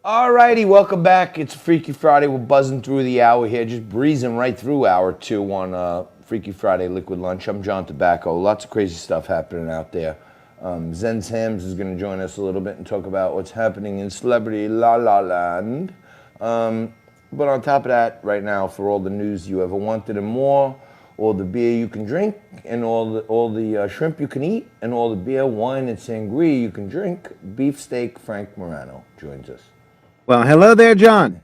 Alrighty, welcome back. It's Freaky Friday. We're buzzing through the hour here, just breezing right through hour two on Freaky Friday Liquid Lunch. I'm John Tobacco. Lots of crazy stuff happening out there. Zen's Hams is going to join us a little bit and talk about what's happening in Celebrity La La Land. But on top of that, right now, for all the news you ever wanted and more, all the beer you can drink, and all the shrimp you can eat, and all the beer, wine, and sangria you can drink, Beefsteak Frank Morano joins us. Well, hello there, John.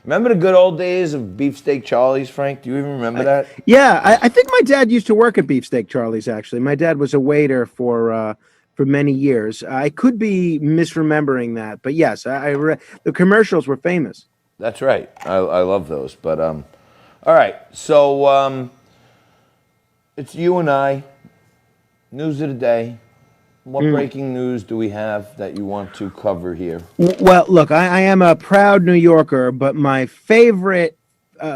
Remember the good old days of Beefsteak Charlie's, Frank? Do you even remember that? Yeah, I think my dad used to work at Beefsteak Charlie's. Actually, my dad was a waiter for many years. I could be misremembering that, but yes, the commercials were famous. That's right. I love those. But all right. So it's you and I. News of the day. What breaking news do we have that you want to cover here? Well, look, I am a proud New Yorker, but my favorite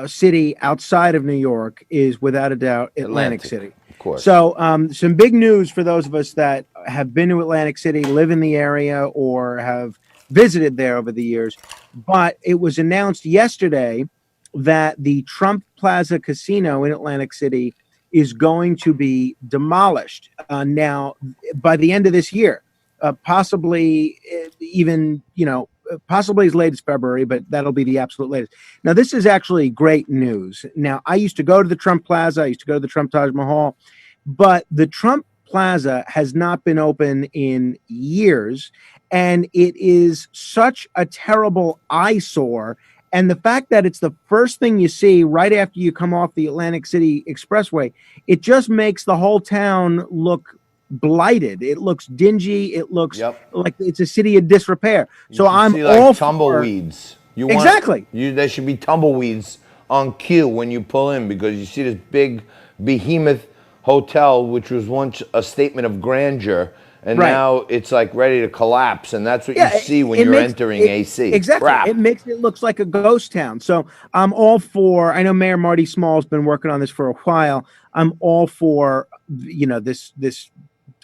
city outside of New York is, without a doubt, Atlantic City. Of course. So, some big news for those of us that have been to Atlantic City, live in the area, or have visited there over the years. But it was announced yesterday that the Trump Plaza Casino in Atlantic City is going to be demolished now by the end of this year, possibly even, possibly as late as February, but that'll be the absolute latest. Now, this is actually great news. Now, I used to go to the Trump Plaza. I used to go to the Trump Taj Mahal, but the Trump Plaza has not been open in years, and it is such a terrible eyesore. And the fact that it's the first thing you see right after you come off the Atlantic City Expressway, it just makes the whole town look blighted. It looks dingy. It looks like it's a city in disrepair. So I'm see, all tumbleweeds. Exactly. There should be tumbleweeds on cue when you pull in, because you see this big behemoth hotel, which was once a statement of grandeur. And now it's like ready to collapse, and that's what you see when you're entering AC. Exactly. Crap. It looks like a ghost town. So I'm all for, I know Mayor Marty Small's been working on this for a while. I'm all for, this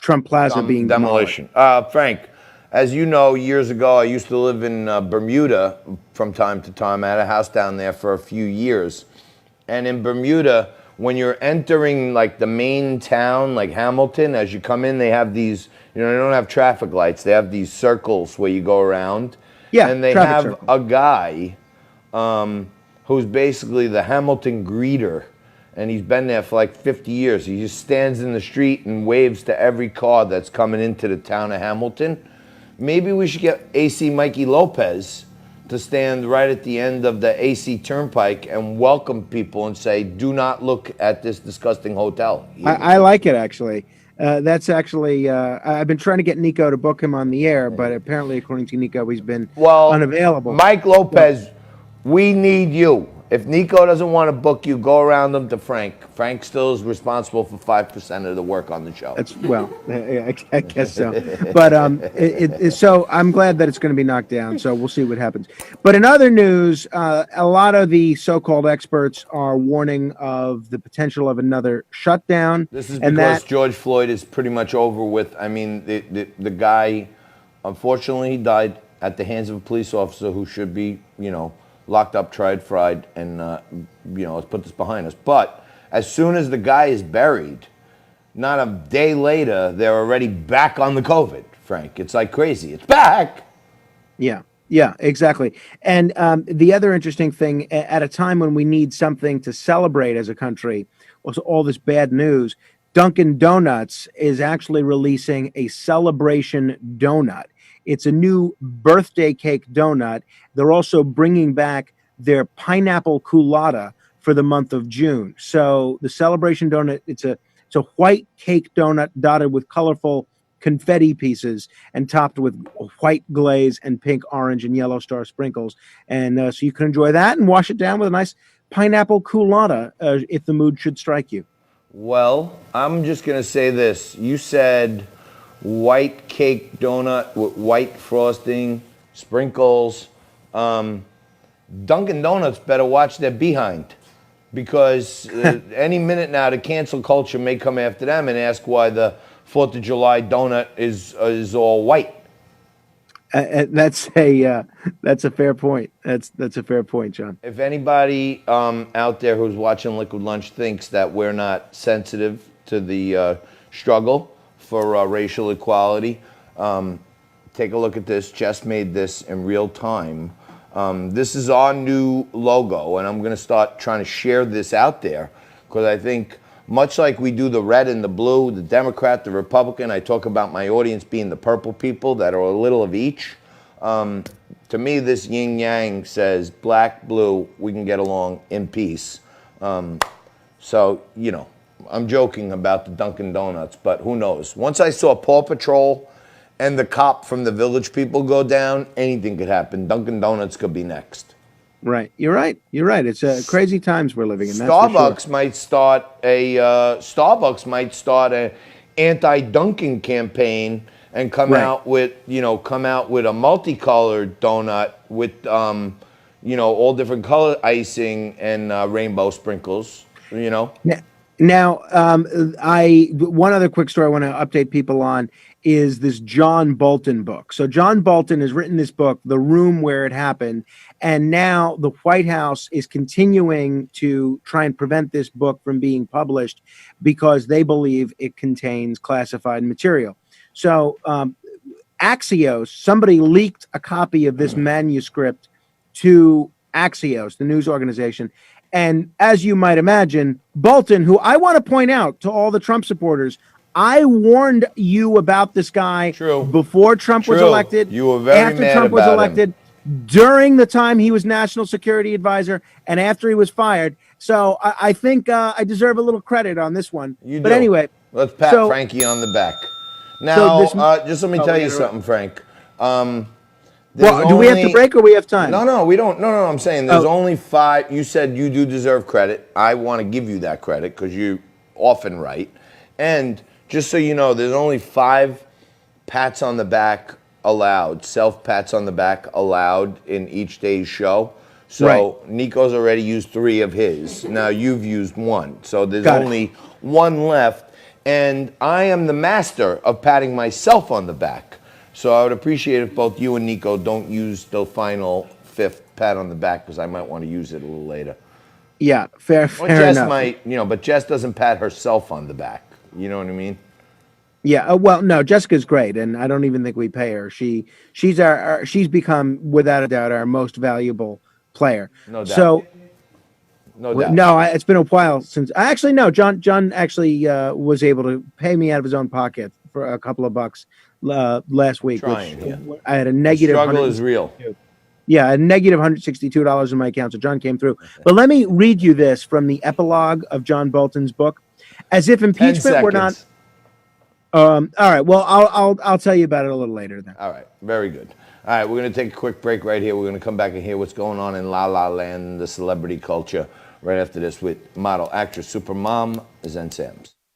Trump Plaza being demolition. Frank, as you know, years ago, I used to live in Bermuda from time to time. I had a house down there for a few years. And in Bermuda, when you're entering like the main town, like Hamilton, as you come in, they have these, they don't have traffic lights. They have these circles where you go around. Yeah, and they have a guy who's basically the Hamilton greeter. And he's been there for like 50 years. He just stands in the street and waves to every car that's coming into the town of Hamilton. Maybe we should get AC Mikey Lopez to stand right at the end of the AC Turnpike and welcome people and say, do not look at this disgusting hotel. I like it, actually. That's actually, I've been trying to get Nico to book him on the air, but apparently, according to Nico, he's been unavailable. Mike Lopez, we need you. If Nico doesn't want to book you, go around them to Frank. Frank still is responsible for 5% of the work on the show. I guess so. But so I'm glad that it's going to be knocked down. So we'll see what happens. But in other news, a lot of the so-called experts are warning of the potential of another shutdown. This is because George Floyd is pretty much over with. I mean, the guy, unfortunately, he died at the hands of a police officer who should be, locked up, tried, fried, and, let's put this behind us. But as soon as the guy is buried, not a day later, they're already back on the COVID, Frank. It's like crazy. It's back. Yeah, exactly. And the other interesting thing, at a time when we need something to celebrate as a country, was all this bad news, Dunkin' Donuts is actually releasing a celebration donut. It's a new birthday cake donut. They're also bringing back their pineapple culotta for the month of June. So the celebration donut, it's a white cake donut dotted with colorful confetti pieces and topped with white glaze and pink, orange, and yellow star sprinkles. And so you can enjoy that and wash it down with a nice pineapple culotta if the mood should strike you. Well, I'm just going to say this. You said white cake donut with white frosting, sprinkles. Dunkin' Donuts better watch their behind, because any minute now the cancel culture may come after them and ask why the 4th of July donut is all white. That's a fair point. That's a fair point, John. If anybody out there who's watching Liquid Lunch thinks that we're not sensitive to the struggle for racial equality, take a look at this. Jess made this in real time. This is our new logo, and I'm going to start trying to share this out there because I think much like we do the red and the blue, the Democrat, the Republican, I talk about my audience being the purple people that are a little of each. To me, this yin yang says black, blue, we can get along in peace. So, you know, I'm joking about the Dunkin' Donuts, but who knows? Once I saw Paw Patrol and the cop from the Village People go down, anything could happen. Dunkin' Donuts could be next. Right. You're right. You're right. It's crazy times we're living in. That's Starbucks for sure. might start a anti-dunking campaign and come Right. out with a multicolored donut with all different color icing and rainbow sprinkles. You know. Now, one other quick story I want to update people on is this John Bolton book. So John Bolton has written this book, The Room Where It Happened, and now the White House is continuing to try and prevent this book from being published because they believe it contains classified material. So Axios, somebody leaked a copy of this manuscript to Axios, the news organization. And as you might imagine, Bolton, who I want to point out to all the Trump supporters, I warned you about this guy before Trump was elected, You were very after mad Trump was about elected, him. during the time he was national security advisor, and after he was fired. So I think I deserve a little credit on this one. You but do. anyway, Let's pat so- Frankie on the back. Now, this- just let me tell you something, Frank. well, do we have to break or we have time? No, we don't. No, I'm saying there's only 5. You said you do deserve credit. I want to give you that credit because you often right. And just so you know, there's only 5 pats on the back allowed, self-pats on the back allowed in each day's show. So Right. Nico's already used 3 of his. Now you've used 1. So there's Got it. only 1 left. And I am the master of patting myself on the back. So I would appreciate if both you and Nico don't use the final 5th pat on the back because I might want to use it a little later. Yeah, fair Well, Jess enough. might, but Jess doesn't pat herself on the back. You know what I mean? Yeah, well, no, Jessica's great, and I don't even think we pay her. She's become without a doubt our most valuable player. No doubt. So No doubt. no, it's been a while since. Actually, no, John actually was able to pay me out of his own pocket for a couple of bucks last week. Trying, which yeah. I had a The negative. struggle is real. Yeah, a negative $162 in my account. So John came through. But let me read you this from the epilogue of John Bolton's book, as if 10 impeachment were not. seconds. All right. Well, I'll tell you about it a little later then. All right. Very good. All right. We're going to take a quick break right here. We're going to come back and hear what's going on in La La Land, the celebrity culture, right after this with model actress Supermom Zen Sams.